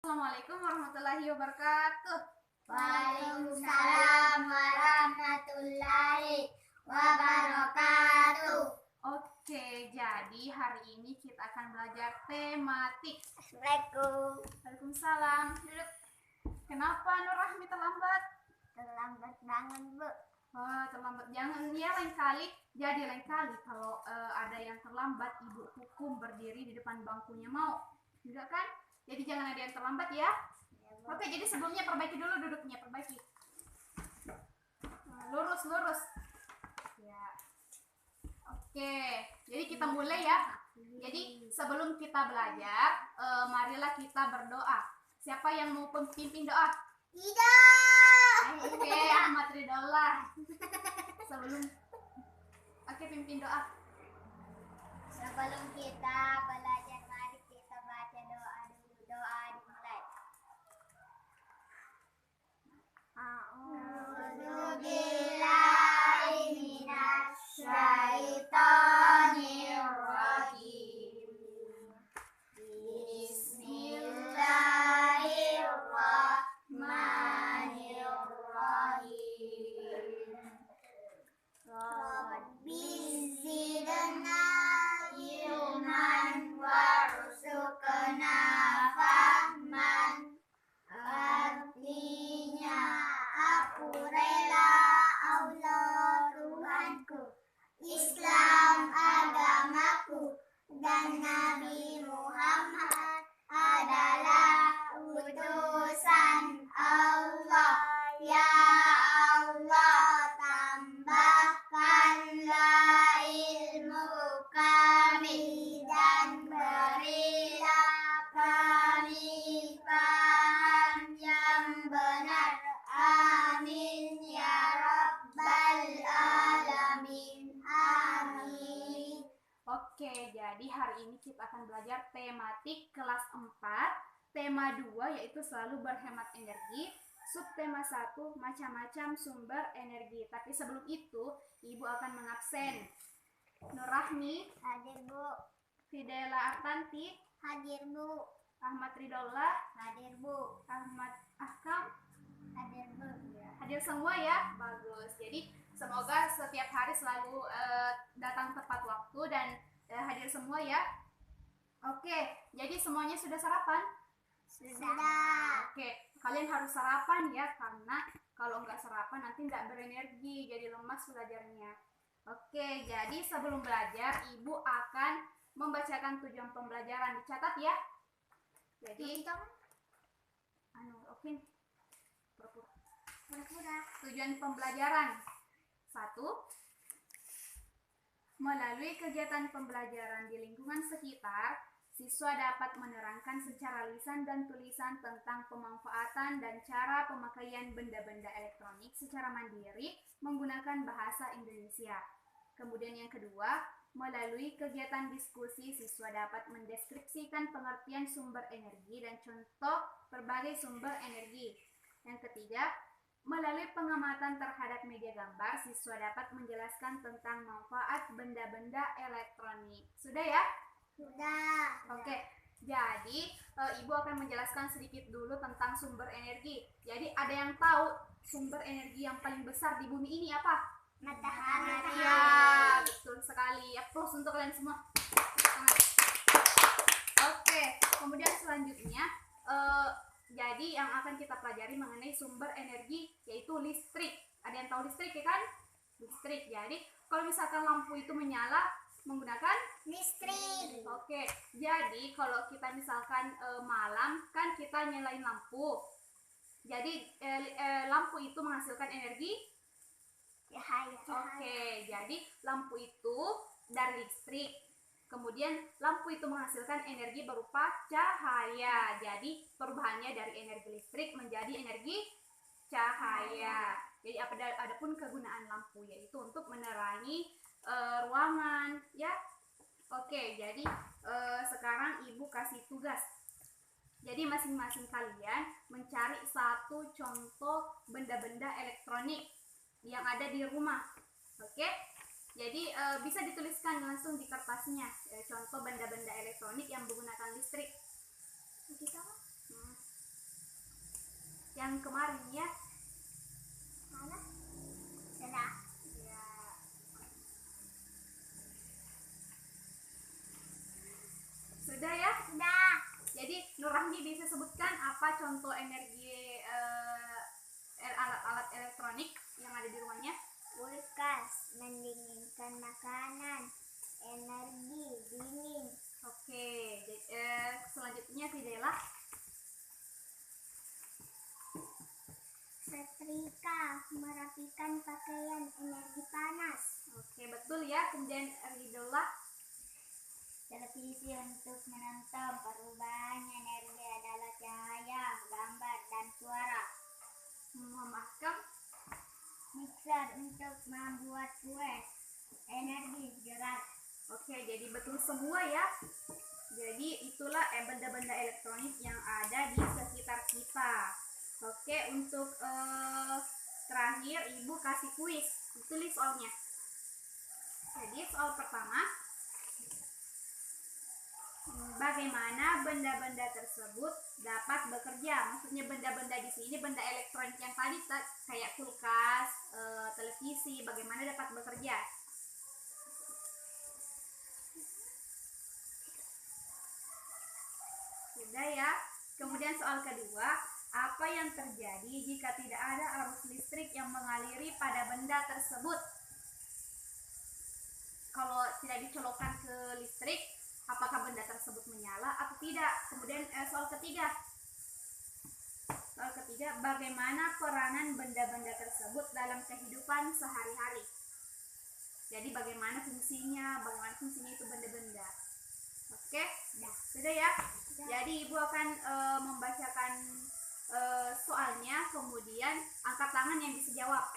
Assalamualaikum warahmatullahi wabarakatuh. Waalaikumsalam warahmatullahi wabarakatuh. Oke, jadi hari ini kita akan belajar tematik. Assalamualaikum. Waalaikumsalam. Duduk. Kenapa Nur Rahmi terlambat? Terlambat banget, Bu. Wah, terlambat. Jangan ya, lain kali. Jadi lain kali kalau ada yang terlambat, ibu hukum berdiri di depan bangkunya, mau? Enggak kan? Jadi jangan ada yang terlambat ya. Oke, jadi sebelumnya perbaiki dulu duduknya, perbaiki. Nah, lurus. Ya. Oke, jadi kita mulai ya. Jadi sebelum kita belajar, marilah kita berdoa. Siapa yang mau pimpin doa? Tidak. Oke, Ahmad Ridollah. Oke, pimpin doa. Sebelum kita belajar, mari kita baca doa dulu. Doa dimulai. A'udzu billahi minasy syaithanir rajim. Bismillahirrahmanirrahim. Rabbi zidna ilman warzuqna fahman. Artinya, aku rela Allah Tuhanku, Islam agamaku, dan Nabi Muhammad adalah utusan Allah. Ya Allah, tambahkanlah ilmu kami dan berilah kami paham yang benar. Amin ya rabbal alamin. Amin. Oke, jadi hari ini kita akan belajar tematik kelas 4. Tema 2 yaitu selalu berhemat energi. Subtema 1 macam-macam sumber energi. Tapi sebelum itu, Ibu akan mengabsen. Nur Rahmi, Hadir, Bu. Fidela Artanti, Hadir, Bu. Ahmad Ridollah, Hadir, Bu. Ahmad Ahkam, Hadir, Bu. hadir semua ya. Bagus. Jadi semoga setiap hari selalu datang tepat waktu dan hadir semua ya. Oke, jadi semuanya sudah sarapan? Sudah. Oke, kalian harus sarapan ya, karena kalau nggak sarapan nanti nggak berenergi, jadi lemas belajarnya. Oke, jadi sebelum belajar, Ibu akan membacakan tujuan pembelajaran. Dicatat ya. Jadi, oke. Pura-pura. Tujuan pembelajaran. 1. Melalui kegiatan pembelajaran di lingkungan sekitar, siswa dapat menerangkan secara lisan dan tulisan tentang pemanfaatan dan cara pemakaian benda-benda elektronik secara mandiri menggunakan bahasa Indonesia. Kemudian yang kedua, melalui kegiatan diskusi, siswa dapat mendeskripsikan pengertian sumber energi dan contoh berbagai sumber energi. Yang ketiga, melalui pengamatan terhadap media gambar, siswa dapat menjelaskan tentang manfaat benda-benda elektronik. Sudah ya? Sudah. Oke, jadi Ibu akan menjelaskan sedikit dulu tentang sumber energi. Jadi ada yang tahu sumber energi yang paling besar di bumi ini apa? Matahari. Ya, betul sekali. Aplaus untuk kalian semua. Oke, kemudian selanjutnya jadi yang akan kita pelajari mengenai sumber energi yaitu listrik. Ada yang tahu listrik ya kan? Listrik. Jadi kalau misalkan lampu itu menyala menggunakan Listrik. Oke, jadi kalau kita misalkan malam kan kita nyalain lampu. Jadi lampu itu menghasilkan energi Cahaya. Oke, jadi lampu itu dari listrik. Kemudian lampu itu menghasilkan energi berupa cahaya. Jadi perubahannya dari energi listrik menjadi energi cahaya. Jadi adapun kegunaan lampu yaitu untuk menerangi ruangan ya. Oke, jadi sekarang Ibu kasih tugas. Jadi masing-masing kalian mencari satu contoh benda-benda elektronik yang ada di rumah. Oke, jadi bisa dituliskan langsung di kertasnya contoh benda-benda elektronik yang menggunakan listrik. yang kemarin ya. Mana? Sudah. Ya. Sudah ya? Sudah. Jadi Nur Rahmi bisa sebutkan apa contoh energi alat-alat elektronik yang ada di rumahnya? Kulkas mendinginkan makanan. Energi dingin. Oke, selanjutnya Fidela. Setrika merapikan pakaian. Energi panas. Oke, betul ya. Kemudian Ridullah. Televisi untuk menonton. Perubahan energi adalah cahaya, gambar, dan suara. Muhammad Akam. Mixer untuk membuat kue. Energi gerak. Oke, jadi betul semua ya. Jadi itulah benda-benda elektronik yang ada di sekitar kita. Oke, untuk terakhir Ibu kasih kuis. Tulis soalnya. Jadi soal pertama, bagaimana benda-benda tersebut dapat bekerja? Maksudnya benda-benda di sini benda elektronik yang tadi kayak kulkas, televisi, bagaimana dapat bekerja? Sudah ya. Kemudian soal kedua, apa yang terjadi jika tidak ada arus listrik yang mengaliri pada benda tersebut? Kalau tidak dicolokkan ke listrik, apakah benda tersebut menyala atau tidak? Kemudian soal ketiga, bagaimana peranan benda-benda tersebut dalam kehidupan sehari-hari? Jadi bagaimana fungsinya itu benda-benda? Oke, sudah ya. Jadi Ibu akan membacakan soalnya, kemudian angkat tangan yang bisa jawab.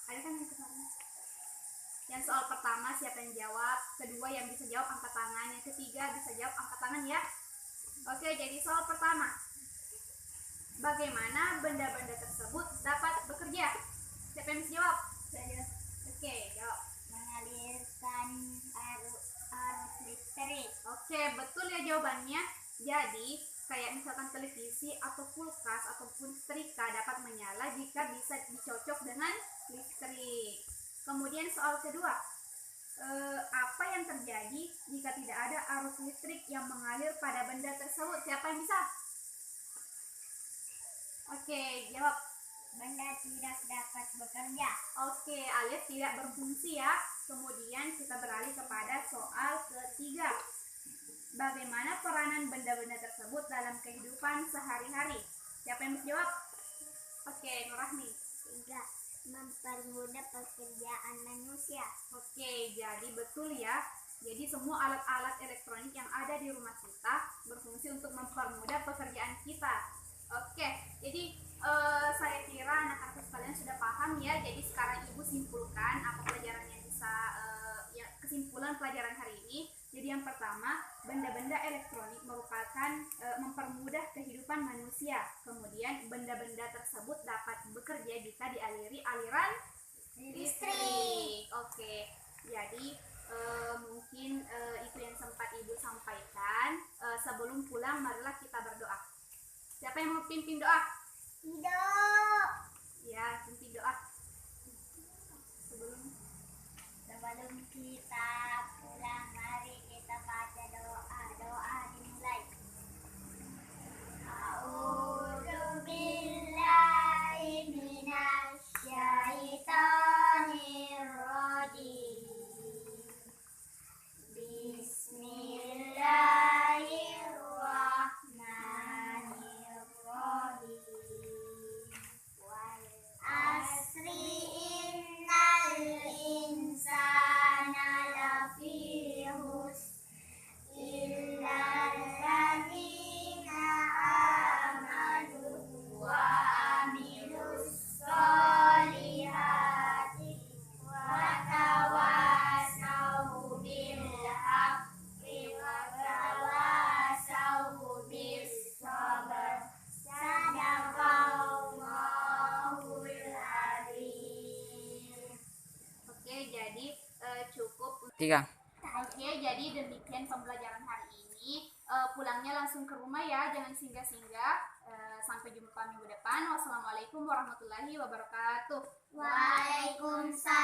Ada kan yang kesana? Yang soal pertama siapa yang jawab, kedua yang bisa jawab angkat tangan, yang ketiga bisa jawab angkat tangan ya. Oke, jadi soal pertama, bagaimana benda-benda tersebut dapat bekerja? Siapa yang bisa jawab? Saya. Oke, jawab. Mengalirkan arus listrik. Oke, betul ya jawabannya. Jadi kayak misalkan televisi atau kulkas ataupun setrika dapat menyala jika bisa dicocok dengan listrik. Kemudian soal kedua, apa yang terjadi jika tidak ada arus listrik yang mengalir pada benda tersebut? Siapa yang bisa? Oke, jawab. Benda tidak dapat bekerja. Oke, alias tidak berfungsi ya. Kemudian kita beralih kepada soal ketiga. Bagaimana peranan benda-benda tersebut dalam kehidupan sehari-hari? Siapa yang bisa jawab? Oke, Nur Rahmi. 3. Mempermudah pekerjaan manusia. Oke, jadi betul ya. Jadi semua alat-alat elektronik yang ada di rumah kita berfungsi untuk mempermudah pekerjaan kita. Oke, jadi saya kira anak-anak sekalian sudah paham ya. Jadi sekarang Ibu simpulkan apa pelajaran yang bisa kesimpulan pelajaran hari ini. Jadi yang pertama, benda-benda elektronik merupakan mempermudah kehidupan manusia. Kemudian benda-benda tersebut dapat bekerja jika dialiri aliran listrik. Oke, jadi mungkin itu yang sempat Ibu sampaikan. Sebelum pulang, marilah kita berdoa. Siapa yang mau pimpin doa? Hidup. Ya, pimpin doa. Sebelum kita pulang, mari kita baca doa. Doa dimulai. A'udzu billahi minasy syaithanir rajim. Bismillahirrahmanirrahim. Wal asri innal insana lafi khusr illal ladzina amanu wa amilus solihati wa tawasau bil haqqi wa tawasau bis sabr. Sadaqallahul azim. Oke, jadi cukup. 3. Oke, jadi demikian pembelajaran hari ini. Pulangnya langsung ke rumah ya, jangan singgah-singgah. Sampai jumpa minggu depan. Wassalamualaikum warahmatullahi wabarakatuh. Waalaikumsalam.